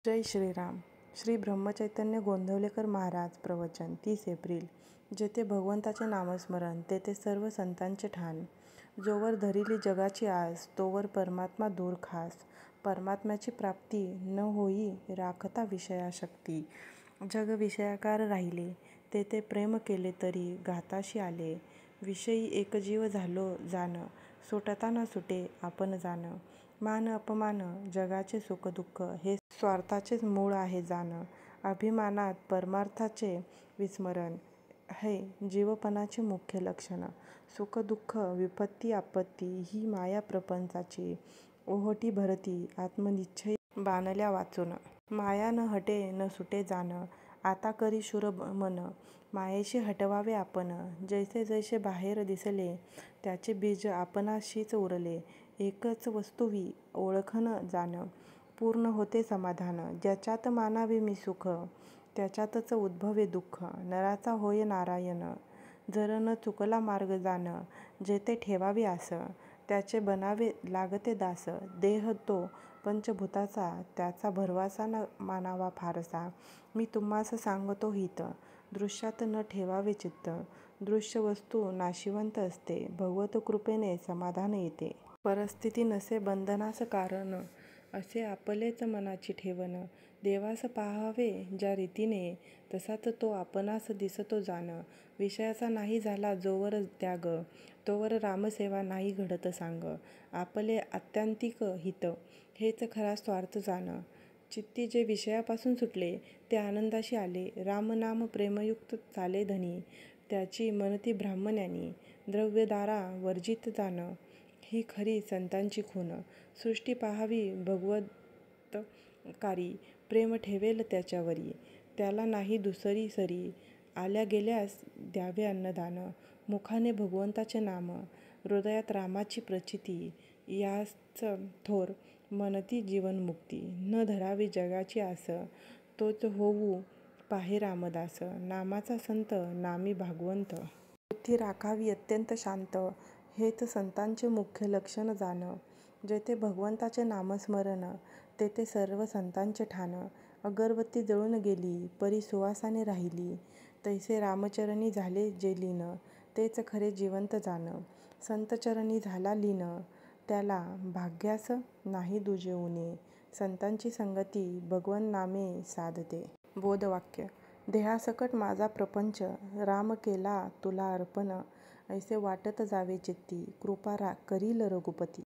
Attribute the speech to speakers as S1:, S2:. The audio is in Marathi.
S1: जय श्रीराम. श्री ब्रह्मचैतन्य गोंदवलेकर महाराज प्रवचन 30 एप्रिल. जेथे भगवंताचे नामस्मरण तेथे सर्व संतांचे ठाण. जोवर धरिली जगाची आस तोवर परमात्मा दूर खास. परमात्म्याची प्राप्ती न होई राखता विषयाशक्ती. जग विषयाकार राहिले तेथे प्रेम केले तरी घाताशी आले. विषयी एकजीव झालो जाण सुटता न सुटे आपण जाण. मान अपमान जगाचे सुख दुःख हे स्वार्थाचेच मूळ आहे जाण. अभिमानात परमार्थाचे विस्मरण हे जीवपणाचे मुख्य लक्षण. सुख दुःख विपत्ती आपत्ती ही माया प्रपंचाची ओहोटी भरती आत्मनिश्चय बाणल्या वाचून. माया न हटे न सुटे जाण आता करी शूर मन. मायेशी हटवावे आपण जैसे जैसे बाहेर दिसले त्याचे बीज आपणाशीच उरले. एकच वस्तुवी ओळखन जाण पूर्ण होते समाधान. ज्याच्यात मानावे मी सुख त्याच्यातच उद्भवे दुःख. नराचा होय नारायण जर न चुकला मार्ग जाण. जेथे ठेवावी आस त्याचे बनावे लागते दास. देह तो पंचभूताचा त्याचा भरवसा न मानावा फारसा. मी तुम्हास सांगतो हित दृश्यात न ठेवावे चित्त. दृश्य वस्तू नाशिवंत असते भगवत कृपेने समाधान येते. परिस्थिती नसे बंधनास कारण असे आपलेच मनाची ठेवण. देवास पाहावे ज्या रीतीने तसाच तो आपणास दिसतो जाण. विषयाचा नाही झाला जोवर त्याग तोवर रामसेवा नाही घडत सांग. आपले आत्यंतिक हित हेच खरा स्वार्थ जाण. चित्ती जे विषयापासून सुटले ते आनंदाशी आले. रामनाम प्रेमयुक्त चाले धनी त्याची म्हणती ब्राह्मणांनी. द्रव्यदारा वर्जित जाण ही खरी संतांची खूण. सृष्टी पाहावी भगवतकारी प्रेम ठेवेल त्याच्यावरी. त्याला नाही दुसरी सरी. आल्या गेल्यास द्यावे अन्नदान. मुखाने भगवंताचे नाम हृदयात रामाची प्रचिती. याच थोर म्हणती जीवनमुक्ती. न धरावी जगाची आस तोच होऊ पाहे रामदास. नामाचा संत नामी भागवंत. बुद्धी राखावी अत्यंत शांत हेच संतांचे मुख्य लक्षण जाण. जेथे भगवंताचे नामस्मरण तेथे सर्व संतांचे ठाण. अगरबत्ती जळून गेली परी सुवासाने राहिली तैसे रामचरणी झाले जे लीन तेच खरे जिवंत जाण. संतचरणी झाला लीन त्याला भाग्यास नाही दुजे उणे. संतांची संगती भगवन् नामे साधते. बोधवाक्य. देहासकट माझा प्रपंच राम केला तुला अर्पण. ऐसे वाटत जावे चित्ती कृपा करील रघुपती.